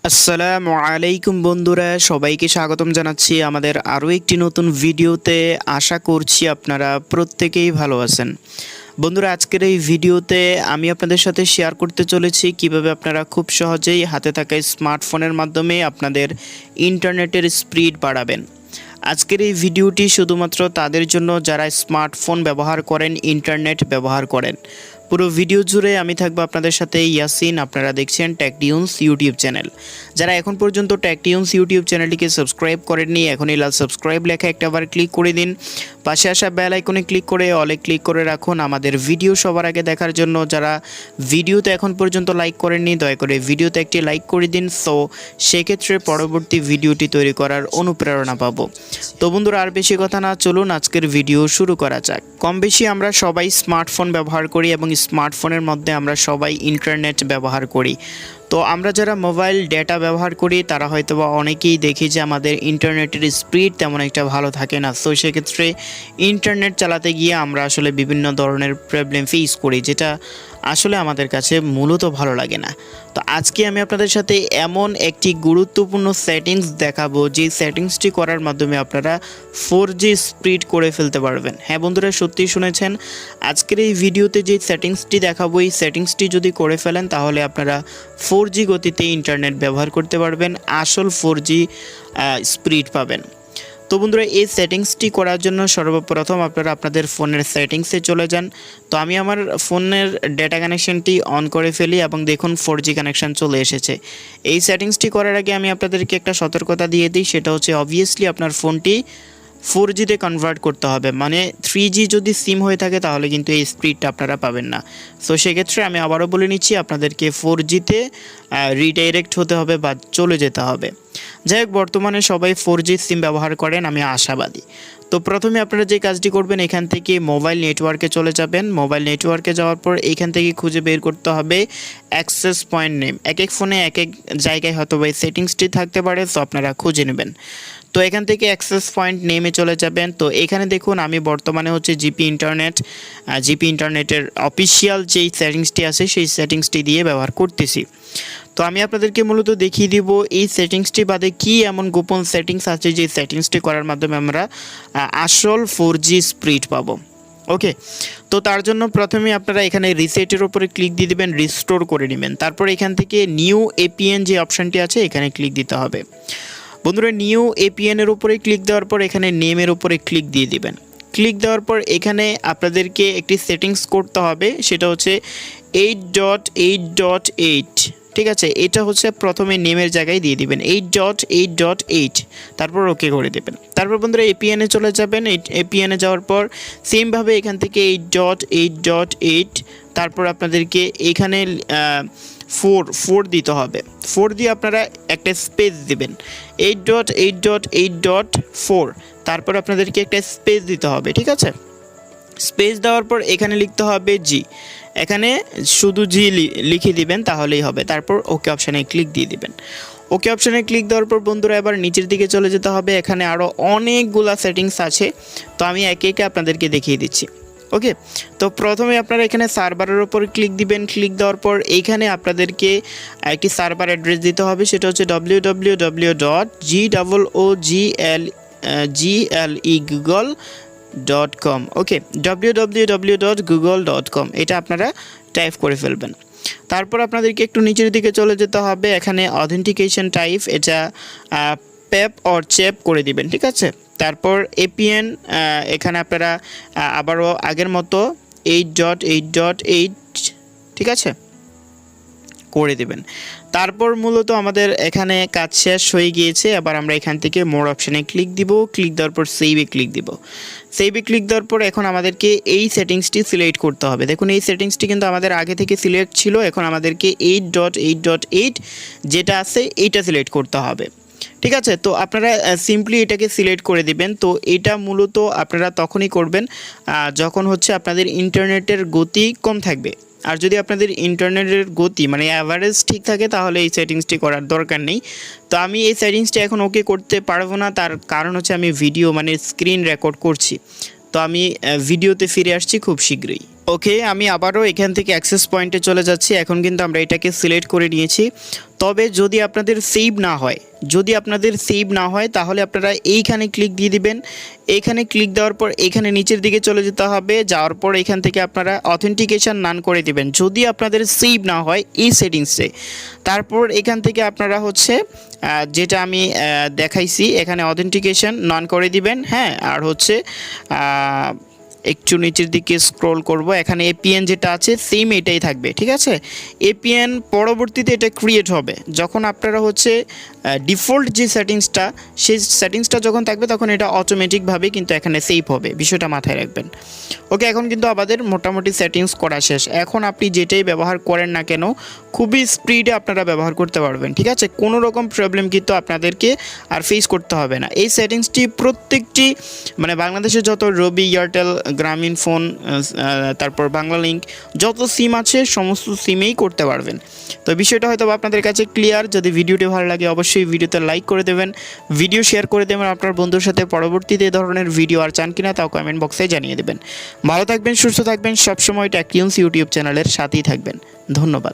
আসসালামু আলাইকুম বন্ধুরা, সবাইকে স্বাগতম জানাচ্ছি আমাদের আরও একটি নতুন ভিডিওতে। আশা করছি আপনারা প্রত্যেকেই ভালো আছেন। বন্ধুরা, আজকের এই ভিডিওতে আমি আপনাদের সাথে শেয়ার করতে চলেছি কিভাবে আপনারা খুব সহজেই হাতে থাকা স্মার্টফোনের মাধ্যমে আপনাদের ইন্টারনেটের স্পিড বাড়াবেন। আজকের এই ভিডিওটি শুধুমাত্র তাদের জন্য যারা স্মার্টফোন ব্যবহার করেন, ইন্টারনেট ব্যবহার করেন। পুরো ভিডিও জুড়ে আমি থাকবো আপনাদের সাথে ইয়াসিন। আপনারা দেখছেন টেকটিউনস ইউটিউব চ্যানেল। যারা এখন পর্যন্ত টেকটিউনস ইউটিউব চ্যানেলটিকে সাবস্ক্রাইব করেননি, এখনই লাল সাবস্ক্রাইব লেখা একটাবার ক্লিক করে দিন। পাশে আসা বেল আইকনে ক্লিক করে অলে ক্লিক করে রাখুন আমাদের ভিডিও সবার আগে দেখার জন্য। যারা ভিডিওতে এখন পর্যন্ত লাইক করেননি, দয়া করে ভিডিওতে একটি লাইক করে দিন, সো সেক্ষেত্রে পরবর্তী ভিডিওটি তৈরি করার অনুপ্রেরণা পাবো। তো বন্ধুরা, আর বেশি কথা না, চলুন আজকের ভিডিও শুরু করা যাক। কম বেশি আমরা সবাই স্মার্টফোন ব্যবহার করি এবং স্মার্টফোনের মধ্যে আমরা সবাই ইন্টারনেট ব্যবহার করি। তো আমরা যারা মোবাইল ডেটা ব্যবহার করি তারা হয়তো বা অনেকেই দেখি যে আমাদের ইন্টারনেটের স্পিড তেমন একটা ভালো থাকে না। তো সেক্ষেত্রে ইন্টারনেট চালাতে গিয়ে আমরা আসলে বিভিন্ন ধরনের প্রবলেম ফেস করি, যেটা আসলে আমাদের কাছে মূলত ভালো লাগে না। তো আজকে আমি আপনাদের সাথে এমন একটি গুরুত্বপূর্ণ সেটিংস দেখাবো, যে সেটিংসটি করার মাধ্যমে আপনারা 4G স্পিড করে ফেলতে পারবেন। হ্যাঁ বন্ধুরা, সত্যিই শুনেছেন। আজকের এই ভিডিওতে যে সেটিংসটি দেখাবো, এই সেটিংসটি যদি করে ফেলেন তাহলে আপনারা 4G গতিতে ইন্টারনেট ব্যবহার করতে পারবেন, আসল 4G স্পিড পাবেন। তো বন্ধুরা, এই সেটিংসটি করার জন্য সর্বপ্রথম আপনারা আপনাদের ফোনের সেটিংসে চলে যান। তো আমি আমার ফোনের ডেটা কানেকশনটি অন করে ফেলি এবং দেখুন 4G কানেকশন চলে এসেছে। এই সেটিংসটি করার আগে আমি আপনাদেরকে একটা সতর্কতা দিয়ে দিই, সেটা হচ্ছে অবভিয়াসলি আপনার ফোনটি 4Gতে কনভার্ট করতে হবে। মানে 3G যদি সিম হয়ে থাকে তাহলে কিন্তু এই স্পিডটা আপনারা পাবেন না। সো সেক্ষেত্রে আমি আবারও বলে নিচ্ছি, আপনাদেরকে 4Gতে রিডাইরেক্ট হতে হবে বা চলে যেতে হবে। যাই হোক, বর্তমানে সবাই 4G সিম ব্যবহার করেন, আমি আশাবাদী। তো প্রথমে আপনারা যে কাজটি করবেন, এখান থেকে মোবাইল নেটওয়ার্কে চলে যাবেন। মোবাইল নেটওয়ার্কে যাওয়ার পর এখান থেকে খুঁজে বের করতে হবে অ্যাক্সেস পয়েন্ট নেম। এক এক ফোনে এক এক জায়গায় হয়তো এই সেটিংসটি থাকতে পারে, তো আপনারা খুঁজে নেবেন। তো এখান থেকে অ্যাক্সেস পয়েন্ট নেমে চলে যাবেন। তো এখানে দেখুন আমি বর্তমানে হচ্ছে জিপি ইন্টারনেটের অফিসিয়াল যেই সেটিংসটি আছে সেই সেটিংসটি দিয়ে ব্যবহার করতেছি। তো আমি আপনাদেরকে মূলত দেখিয়ে দিব এই সেটিংসটি বাদে কি এমন গোপন সেটিংস আছে যে সেটিংসটি করার মাধ্যমে আমরা আসল 4G স্পিড পাবো। ওকে, তো তার জন্য প্রথমে আপনারা এখানে রিসেটের উপরে ক্লিক দিয়ে দেবেন, রিস্টোর করে নেবেন। তারপর এখান থেকে নিউ এপিএন যে অপশানটি আছে এখানে ক্লিক দিতে হবে। বন্ধুরা, নিউ এপিএনের উপরে ক্লিক দেওয়ার পর এখানে নেমের উপরে ক্লিক দিয়ে দিবেন। ক্লিক দেওয়ার পর এখানে আপনাদেরকে একটি সেটিংস করতে হবে, সেটা হচ্ছে 8.8.8। ঠিক আছে, এটা হচ্ছে প্রথমে নেমের জায়গায় দিয়ে দিবেন 8.8.8, তারপর ওকে করে দেবেন। তারপর বন্ধুরা এপিএনে চলে যাবেন। এপিএনে যাওয়ার পর সেমভাবে এখান থেকে 8.8.8, তারপর আপনাদেরকে এখানে 4 দিতে হবে। 4 দিয়ে আপনারা একটা স্পেস দিবেন, 8.8.8.4, তারপর আপনাদেরকে একটা স্পেস দিতে হবে। ঠিক আছে, স্পেস দেওয়ার পর এখানে লিখতে হবে জি, এখানে শুধু জি লিখে দিবেন তাহলেই হবে। তারপর ওকে অপশানে ক্লিক দিয়ে দিবেন। ওকে অপশানে ক্লিক দেওয়ার পর বন্ধুরা এবার নিচের দিকে চলে যেতে হবে। এখানে আরও অনেকগুলা সেটিংস আছে, তো আমি একে একে আপনাদেরকে দেখিয়ে দিচ্ছি। ওকে, তো প্রথমে আপনারা এখানে সার্ভারের ওপর ক্লিক দিবেন। ক্লিক দেওয়ার পর এইখানে আপনাদেরকে একটি সার্ভার অ্যাড্রেস দিতে হবে, সেটা হচ্ছে www.google.com। ওকে, www.google.com, এটা আপনারা টাইপ করে ফেলবেন। তারপর আপনাদেরকে একটু নিচের দিকে চলে যেতে হবে। এখানে অথেন্টিকেশন টাইপ এটা পেপ অর চেপ করে দিবেন। ঠিক আছে, তারপর এপিএন এখানে আপনারা আবারও আগের মতো 8.8.8, ঠিক আছে, করে দেবেন। তারপর মূলত আমাদের এখানে কাজ শেষ হয়ে গিয়েছে। এবার আমরা এখান থেকে মোর অপশানে ক্লিক দিব। ক্লিক দেওয়ার পর সেভে ক্লিক দিব। সেভে ক্লিক দেওয়ার পর এখন আমাদেরকে এই সেটিংসটি সিলেক্ট করতে হবে। দেখুন এই সেটিংসটি কিন্তু আমাদের আগে থেকে সিলেক্ট ছিল, এখন আমাদেরকে 8.8.8 যেটা আছে এইটা সিলেক্ট করতে হবে। ঠিক আছে, তো আপনারা সিম্পলি এটাকে সিলেক্ট করে দিবেন। তো এটা মূলত আপনারা তখনই করবেন যখন হচ্ছে আপনাদের ইন্টারনেটের গতি কম থাকবে। আর যদি আপনাদের ইন্টারনেটের গতি মানে অ্যাভারেজ ঠিক থাকে তাহলে এই সেটিংসটি করার দরকার নেই। তো আমি এই সেটিংসটি এখন ওকে করতে পারবো না, তার কারণ হচ্ছে আমি ভিডিও মানে স্ক্রিন রেকর্ড করছি। তো আমি ভিডিওতে ফিরে আসছি খুব শীঘ্রই। ওকে, আমি আবারও এখান থেকে অ্যাক্সেস পয়েন্টে চলে যাচ্ছি। এখন কিন্তু আমরা এটাকে সিলেক্ট করে নিয়েছি। তবে যদি আপনাদের সেভ না হয় তাহলে আপনারা এইখানে ক্লিক দিয়ে দিবেন। এইখানে ক্লিক দেওয়ার পর এখানে নিচের দিকে চলে যেতে হবে, যাওয়ার পর এখান থেকে আপনারা অথেন্টিকেশন নান করে দিবেন যদি আপনাদের সেভ না হয় এই সেটিংসে। তারপর এখান থেকে আপনারা হচ্ছে যেটা আমি দেখাইছি এখানে অথেন্টিকেশন নান করে দিবেন। হ্যাঁ, আর হচ্ছে একটু নিচের দিকে স্ক্রল করব, এখানে এপিএন যেটা আছে সেম এটাই থাকবে, ঠিক আছে। এপিএন পরবর্তীতে এটা ক্রিয়েট হবে যখন আপনারা হচ্ছে ডিফল্ট যে সেটিংসটা সেই সেটিংসটা যখন থাকবে তখন এটা অটোমেটিকভাবে কিন্তু এখানে সেভ হবে, বিষয়টা মাথায় রাখবেন। ওকে, এখন কিন্তু আমাদের মোটামুটি সেটিংস করা শেষ। এখন আপনি যেটাই ব্যবহার করেন না কেন খুবই স্পিডে আপনারা ব্যবহার করতে পারবেন, ঠিক আছে। কোনো রকম প্রবলেম কিন্তু আপনাদেরকে আর ফেস করতে হবে না। এই সেটিংসটি প্রত্যেকটি মানে বাংলাদেশের যত রবি, এয়ারটেল, গ্রামীণ ফোন, তারপর বাংলা লিঙ্ক যত সিম আছে সমস্ত সিমেই করতে পারবেন। তো বিষয়টা হয়তো আপনাদের কাছে ক্লিয়ার। যদি ভিডিওটি ভালো লাগে অবশ্যই ভিডিওতে লাইক করে দেবেন, ভিডিও শেয়ার করে দেবেন আপনার বন্ধুর সাথে। পরবর্তীতে এই ধরনের ভিডিও আর চান কিনা তাও কমেন্ট বক্সে জানিয়ে দেবেন। ভালো থাকবেন, সুস্থ থাকবেন, সবসময় টেক টিউনস ইউটিউব চ্যানেলের সাথেই থাকবেন। ধন্যবাদ।